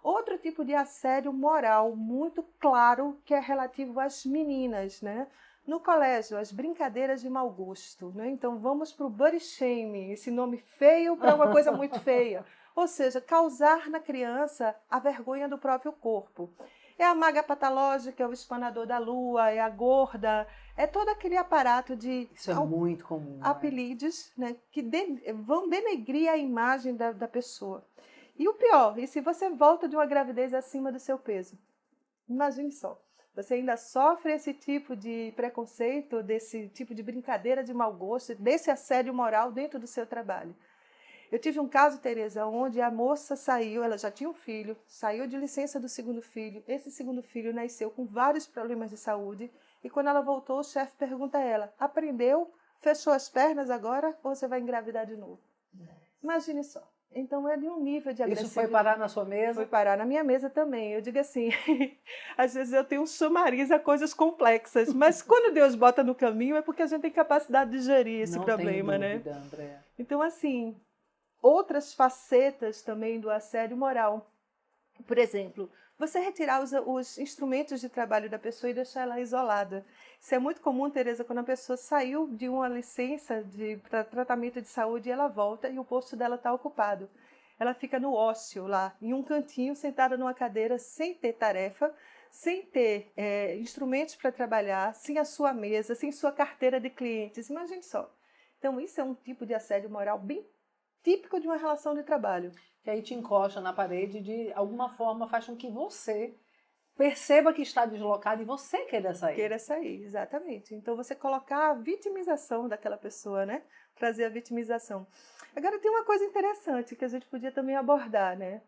[SPEAKER 2] Outro tipo de assédio moral muito claro que é relativo às meninas, né? No colégio, as brincadeiras de mau gosto, né? Então vamos para o body shaming, esse nome feio para uma coisa muito feia. Ou seja, causar na criança a vergonha do próprio corpo. É a maga patológica, é o espanador da lua, é a gorda, é todo aquele aparato de...
[SPEAKER 1] Isso é muito comum.
[SPEAKER 2] Apelidos, né, que vão denegrir a imagem da pessoa. E o pior, e se você volta de uma gravidez acima do seu peso? Imagine só, você ainda sofre esse tipo de preconceito, desse tipo de brincadeira de mau gosto, desse assédio moral dentro do seu trabalho. Eu tive um caso, Tereza, onde a moça saiu, ela já tinha um filho, saiu de licença do segundo filho. Esse segundo filho nasceu com vários problemas de saúde e quando ela voltou, o chefe pergunta a ela: aprendeu, fechou as pernas agora ou você vai engravidar de novo? Imagine só. Então é de um nível de agressividade.
[SPEAKER 1] Isso foi parar na sua mesa?
[SPEAKER 2] Foi parar na minha mesa também. Eu digo assim, às vezes eu tenho um chamariz a coisas complexas, mas quando Deus bota no caminho é porque a gente tem capacidade de gerir esse problema,
[SPEAKER 1] né? Não tem dúvida, Andréa.
[SPEAKER 2] Então, assim, outras facetas também do assédio moral. Por exemplo, você retirar os instrumentos de trabalho da pessoa e deixar ela isolada. Isso é muito comum, Tereza, quando a pessoa saiu de uma licença para tratamento de saúde e ela volta e o posto dela está ocupado. Ela fica no ócio lá, em um cantinho, sentada numa cadeira, sem ter tarefa, sem ter instrumentos para trabalhar, sem a sua mesa, sem sua carteira de clientes. Imagine só. Então, isso é um tipo de assédio moral bem típico de uma relação de trabalho.
[SPEAKER 1] Que aí te encosta na parede e de alguma forma faz com que você perceba que está deslocado e você queira sair.
[SPEAKER 2] Queira sair, exatamente. Então, você colocar a vitimização daquela pessoa, né? Trazer a vitimização. Agora, tem uma coisa interessante que a gente podia também abordar, né?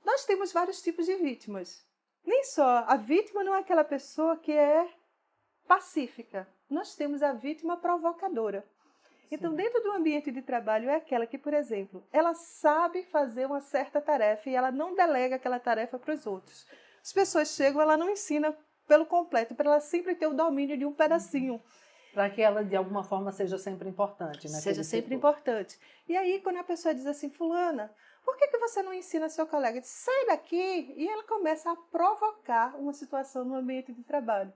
[SPEAKER 2] Nós temos vários tipos de vítimas. Nem só a vítima não é aquela pessoa que é pacífica. Nós temos a vítima provocadora. Então, dentro do ambiente de trabalho, é aquela que, por exemplo, ela sabe fazer uma certa tarefa e ela não delega aquela tarefa para os outros. As pessoas chegam, ela não ensina pelo completo, para ela sempre ter o domínio de um pedacinho.
[SPEAKER 1] Para que ela, de alguma forma, seja sempre importante.
[SPEAKER 2] Seja sempre importante. E aí, quando a pessoa diz assim, fulana, por que você não ensina seu colega? Diz, sai daqui! E ela começa a provocar uma situação no ambiente de trabalho.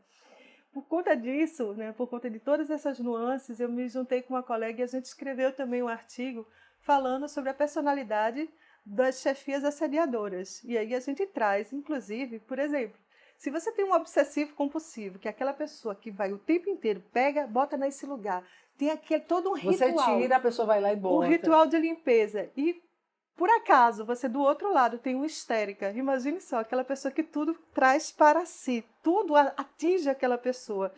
[SPEAKER 2] Por conta disso, né, por conta de todas essas nuances, eu me juntei com uma colega e a gente escreveu também um artigo falando sobre a personalidade das chefias assediadoras. E aí a gente traz, inclusive, por exemplo, se você tem um obsessivo compulsivo, que é aquela pessoa que vai o tempo inteiro, pega, bota nesse lugar, tem aquele todo um ritual.
[SPEAKER 1] Você tira, a pessoa vai lá e bota.
[SPEAKER 2] Um ritual de limpeza. E por acaso, você do outro lado tem uma histérica. Imagine só, aquela pessoa que tudo traz para si. Tudo atinge aquela pessoa.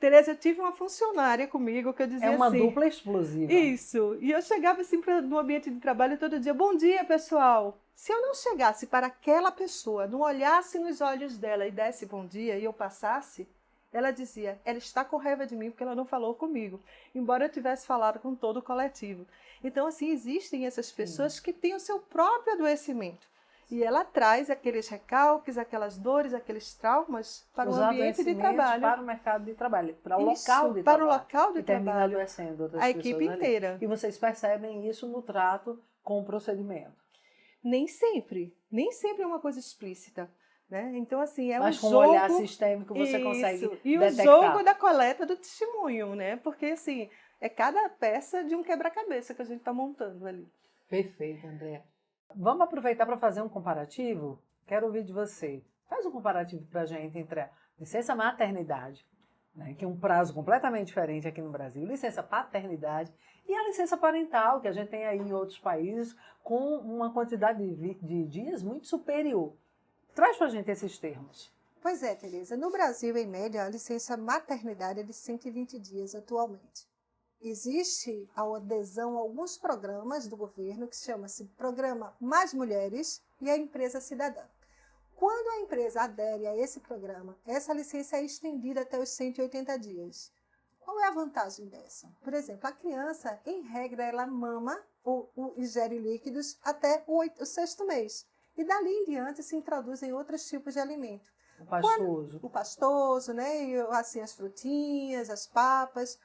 [SPEAKER 2] Tereza, eu tive uma funcionária comigo que eu dizia assim...
[SPEAKER 1] É uma dupla explosiva.
[SPEAKER 2] Isso. E eu chegava assim no ambiente de trabalho todo dia. Bom dia, pessoal. Se eu não chegasse para aquela pessoa, não olhasse nos olhos dela e desse bom dia e eu passasse, ela dizia, ela está com raiva de mim porque ela não falou comigo. Embora eu tivesse falado com todo o coletivo. Então, assim, existem essas pessoas que têm o seu próprio adoecimento. E ela traz aqueles recalques, aquelas dores, aqueles traumas para o ambiente de trabalho.
[SPEAKER 1] Para o mercado de trabalho, para o
[SPEAKER 2] isso,
[SPEAKER 1] local de
[SPEAKER 2] para
[SPEAKER 1] trabalho.
[SPEAKER 2] O local de
[SPEAKER 1] e termina
[SPEAKER 2] trabalho.
[SPEAKER 1] Adoecendo outras
[SPEAKER 2] a
[SPEAKER 1] pessoas
[SPEAKER 2] equipe inteira.
[SPEAKER 1] Ali. E vocês percebem isso no trato com o procedimento.
[SPEAKER 2] Nem sempre é uma coisa explícita. Né? Então, assim, é
[SPEAKER 1] mas
[SPEAKER 2] um
[SPEAKER 1] com
[SPEAKER 2] jogo...
[SPEAKER 1] um olhar sistêmico você consegue
[SPEAKER 2] E
[SPEAKER 1] detectar.
[SPEAKER 2] O jogo da coleta do testemunho, né? Porque, assim, é cada peça de um quebra-cabeça que a gente está montando ali.
[SPEAKER 1] Perfeito, André. Vamos aproveitar para fazer um comparativo? Quero ouvir de você. Faz um comparativo para a gente entre a licença maternidade, né, que é um prazo completamente diferente aqui no Brasil, licença paternidade e a licença parental, que a gente tem aí em outros países, com uma quantidade de dias muito superior. Traz para a gente esses termos.
[SPEAKER 3] Pois é, Tereza. No Brasil, em média, a licença maternidade é de 120 dias atualmente. Existe a adesão a alguns programas do governo que chama-se Programa Mais Mulheres e a Empresa Cidadã. Quando a empresa adere a esse programa, essa licença é estendida até os 180 dias. Qual é a vantagem dessa? Por exemplo, a criança, em regra, ela mama ou ingere líquidos até o 6º mês. E dali em diante se introduzem outros tipos de alimento.
[SPEAKER 1] O pastoso.
[SPEAKER 2] O pastoso, né? E, assim, as frutinhas, as papas.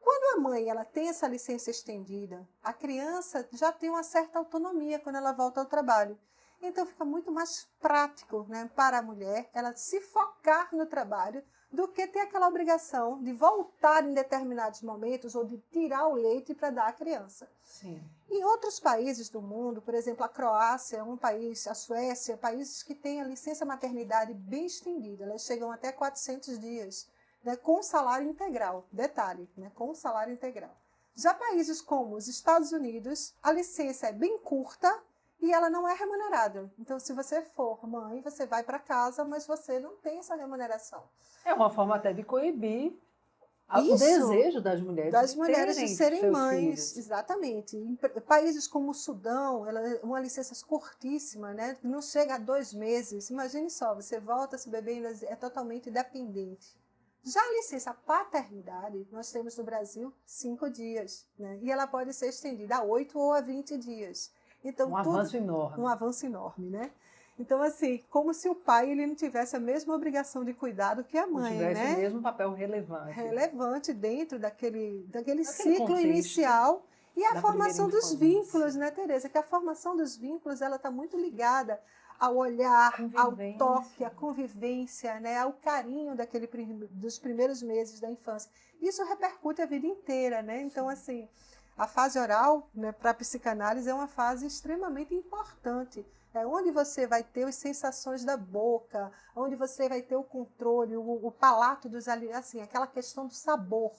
[SPEAKER 2] Quando a mãe ela tem essa licença estendida, a criança já tem uma certa autonomia quando ela volta ao trabalho. Então fica muito mais prático, né, para a mulher ela se focar no trabalho do que ter aquela obrigação de voltar em determinados momentos ou de tirar o leite para dar à criança.
[SPEAKER 1] Sim.
[SPEAKER 2] Em outros países do mundo, por exemplo, a Croácia é um país, a Suécia, países que têm a licença maternidade bem estendida, elas chegam até 400 dias. Né, com salário integral, detalhe, né, com salário integral. Já países como os Estados Unidos, a licença é bem curta e ela não é remunerada. Então, se você for mãe, você vai para casa, mas você não tem essa remuneração.
[SPEAKER 1] É uma forma até de coibir
[SPEAKER 2] Isso,
[SPEAKER 1] o desejo das mulheres
[SPEAKER 2] de serem mães.
[SPEAKER 1] Filhos.
[SPEAKER 2] Exatamente. Em países como o Sudão, ela é uma licença curtíssima, né, não chega a 2 meses. Imagine só, você volta, se o bebê ainda é totalmente dependente. Já a licença paternidade, nós temos no Brasil 5 dias, né? E ela pode ser estendida a 8 ou a 20 dias. Então,
[SPEAKER 1] avanço enorme.
[SPEAKER 2] Um avanço enorme, né? Então, assim, como se o pai ele não tivesse a mesma obrigação de cuidado que a mãe,
[SPEAKER 1] tivesse
[SPEAKER 2] né?
[SPEAKER 1] o mesmo papel relevante.
[SPEAKER 2] Relevante dentro daquele ciclo
[SPEAKER 1] contexto
[SPEAKER 2] inicial
[SPEAKER 3] E a
[SPEAKER 1] da
[SPEAKER 3] formação
[SPEAKER 1] primeira
[SPEAKER 3] dos
[SPEAKER 1] infância.
[SPEAKER 3] vínculos, né, Tereza? Que a formação dos vínculos, ela está muito ligada ao olhar, ao
[SPEAKER 1] Convivência.
[SPEAKER 3] toque, à convivência, né, ao carinho dos primeiros meses da infância. Isso repercute a vida inteira, né? Então, assim, a fase oral, né, para a psicanálise é uma fase extremamente importante. É onde você vai ter as sensações da boca, onde você vai ter o controle, o palato dos alimentos, assim, aquela questão do sabor.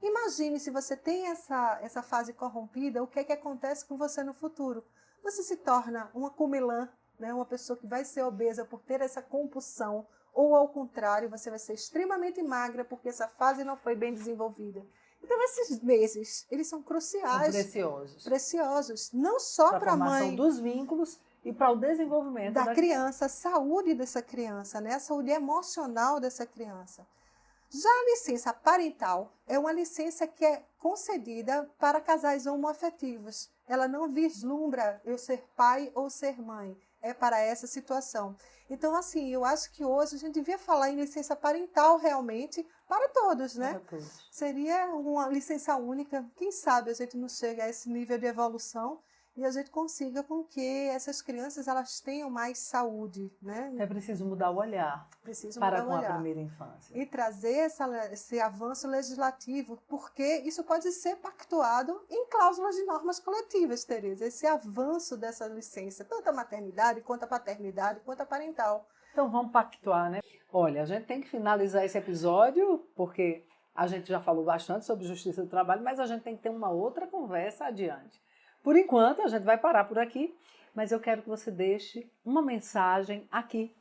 [SPEAKER 3] Imagine se você tem essa fase corrompida, o que é que acontece com você no futuro? Você se torna uma comilã, né? Uma pessoa que vai ser obesa por ter essa compulsão, ou ao contrário, você vai ser extremamente magra porque essa fase não foi bem desenvolvida. Então, esses meses, eles são
[SPEAKER 1] São
[SPEAKER 3] cruciais,
[SPEAKER 1] preciosos.
[SPEAKER 3] preciosos, não só
[SPEAKER 1] Para a
[SPEAKER 3] para a
[SPEAKER 1] formação
[SPEAKER 3] mãe
[SPEAKER 1] dos vínculos e para o desenvolvimento
[SPEAKER 3] da criança, a saúde dessa criança, né? A saúde emocional dessa criança. Já a licença parental é uma licença que é concedida para casais homoafetivos. Ela não vislumbra eu ser pai ou ser mãe. É para essa situação. Então, assim, eu acho que hoje a gente devia falar em licença parental realmente para todos, né?
[SPEAKER 1] Para todos.
[SPEAKER 3] Seria uma licença única. Quem sabe a gente não chega a esse nível de evolução e a gente consiga com que essas crianças elas tenham mais saúde, né?
[SPEAKER 1] É preciso mudar o olhar
[SPEAKER 3] Preciso
[SPEAKER 1] para
[SPEAKER 3] mudar o
[SPEAKER 1] com a
[SPEAKER 3] olhar.
[SPEAKER 1] primeira infância.
[SPEAKER 3] E trazer esse avanço legislativo, porque isso pode ser pactuado em cláusulas de normas coletivas, Tereza. Esse avanço dessa licença, tanto a maternidade, quanto a paternidade, quanto a parental.
[SPEAKER 1] Então vamos pactuar, né? Olha, a gente tem que finalizar esse episódio, porque a gente já falou bastante sobre justiça do trabalho, mas a gente tem que ter uma outra conversa adiante. Por enquanto, a gente vai parar por aqui, mas eu quero que você deixe uma mensagem aqui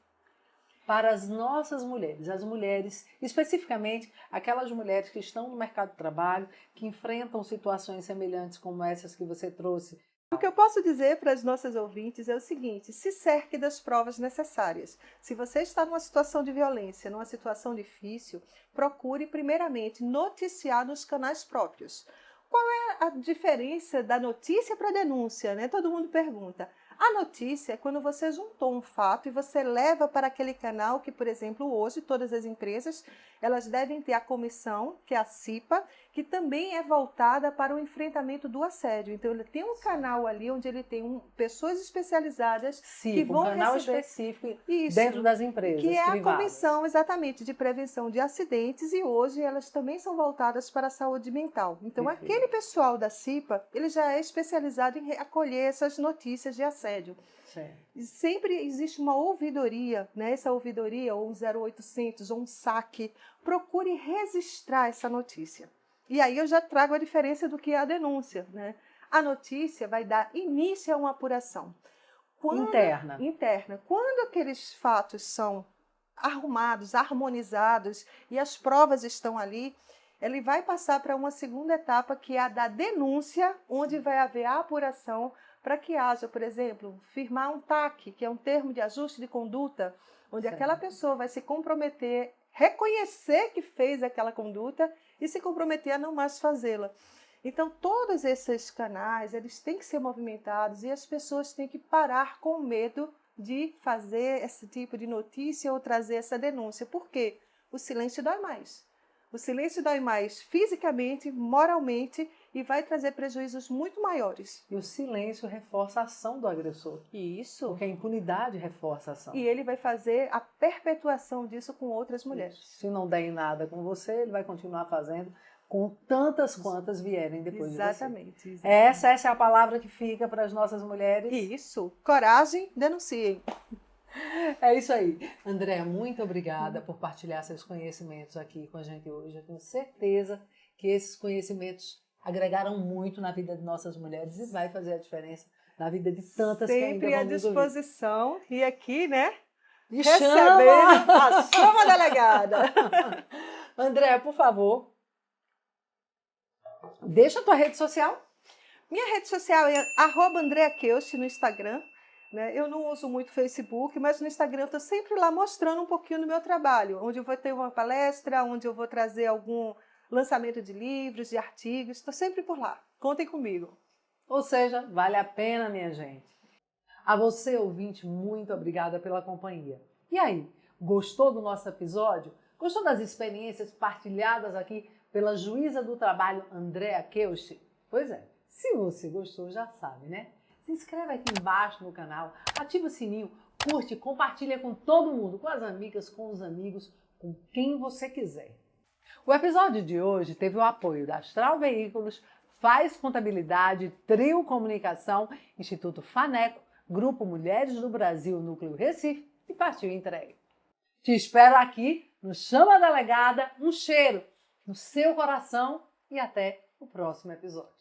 [SPEAKER 1] para as nossas mulheres, as mulheres, especificamente aquelas mulheres que estão no mercado de trabalho, que enfrentam situações semelhantes como essas que você trouxe.
[SPEAKER 2] O que eu posso dizer para as nossas ouvintes é o seguinte: se cerque das provas necessárias. Se você está numa situação de violência, numa situação difícil, procure primeiramente noticiar nos canais próprios. Qual é a diferença da notícia para a denúncia, né? Todo mundo pergunta. A notícia é quando você juntou um fato e você leva para aquele canal que, por exemplo, hoje todas as empresas elas devem ter a comissão, que é a CIPA, que também é voltada para o enfrentamento do assédio. Então, ele tem um canal ali onde ele tem pessoas especializadas que vão
[SPEAKER 1] um canal
[SPEAKER 2] receber
[SPEAKER 1] específico
[SPEAKER 2] isso,
[SPEAKER 1] dentro das empresas
[SPEAKER 2] que é a
[SPEAKER 1] privadas.
[SPEAKER 2] comissão exatamente de prevenção de acidentes e hoje elas também são voltadas para a saúde mental. Então,
[SPEAKER 1] Perfeito.
[SPEAKER 2] aquele pessoal da CIPA, ele já é especializado em acolher essas notícias de assédio.
[SPEAKER 1] Certo.
[SPEAKER 2] E sempre existe uma ouvidoria, né? Essa ouvidoria, ou um 0800, ou um saque. Procure registrar essa notícia. E aí eu já trago a diferença do que é a denúncia, né? A notícia vai dar início a uma apuração. Interna. Quando aqueles fatos são arrumados, harmonizados e as provas estão ali, ele vai passar para uma segunda etapa, que é a da denúncia, onde vai haver a apuração para que haja, por exemplo, firmar um TAC, que é um termo de ajuste de conduta, onde
[SPEAKER 1] Certo.
[SPEAKER 2] aquela pessoa vai se comprometer, reconhecer que fez aquela conduta e se comprometer a não mais fazê-la. Então, todos esses canais, eles têm que ser movimentados e as pessoas têm que parar com medo de fazer esse tipo de notícia ou trazer essa denúncia. Por quê? O silêncio dói mais. O silêncio dói mais fisicamente, moralmente e vai trazer prejuízos muito maiores.
[SPEAKER 1] E o silêncio reforça a ação do agressor.
[SPEAKER 2] Isso.
[SPEAKER 1] Porque a impunidade reforça a ação.
[SPEAKER 2] E ele vai fazer a perpetuação disso com outras mulheres.
[SPEAKER 1] Se não der em nada com você, ele vai continuar fazendo com tantas quantas vierem depois
[SPEAKER 2] Exatamente.
[SPEAKER 1] de você. Essa é a palavra que fica para as nossas mulheres.
[SPEAKER 2] Isso. Coragem, denunciem.
[SPEAKER 1] É isso aí. Andréa, muito obrigada por partilhar seus conhecimentos aqui com a gente hoje. Eu tenho certeza que esses conhecimentos agregaram muito na vida de nossas mulheres e vai fazer a diferença na vida de tantas que ainda
[SPEAKER 2] Sempre à
[SPEAKER 1] vão nos ouvir.
[SPEAKER 2] disposição. E aqui, né?
[SPEAKER 1] Me
[SPEAKER 2] Recebendo
[SPEAKER 1] chama!
[SPEAKER 2] a chama delegada.
[SPEAKER 1] Andréa, por favor, deixa a tua rede social.
[SPEAKER 2] Minha rede social é @AndreaKeusch no Instagram. Né? Eu não uso muito Facebook, mas no Instagram eu estou sempre lá mostrando um pouquinho do meu trabalho, onde eu vou ter uma palestra, onde eu vou trazer algum lançamento de livros, de artigos. Estou sempre por lá. Contem comigo.
[SPEAKER 1] Ou seja, vale a pena, minha gente. A você, ouvinte, muito obrigada pela companhia. E aí, gostou do nosso episódio? Gostou das experiências partilhadas aqui pela juíza do trabalho Andréa Keusch? Pois é, Se você gostou, já sabe, né? Se inscreve aqui embaixo no canal, ativa o sininho, curte, compartilha com todo mundo, com as amigas, com os amigos, com quem você quiser. O episódio de hoje teve o apoio da Astral Veículos, Faz Contabilidade, Trio Comunicação, Instituto Faneco, Grupo Mulheres do Brasil, Núcleo Recife e Partiu Entregue. Te espero aqui no Chama Delegada, um cheiro no seu coração e até o próximo episódio.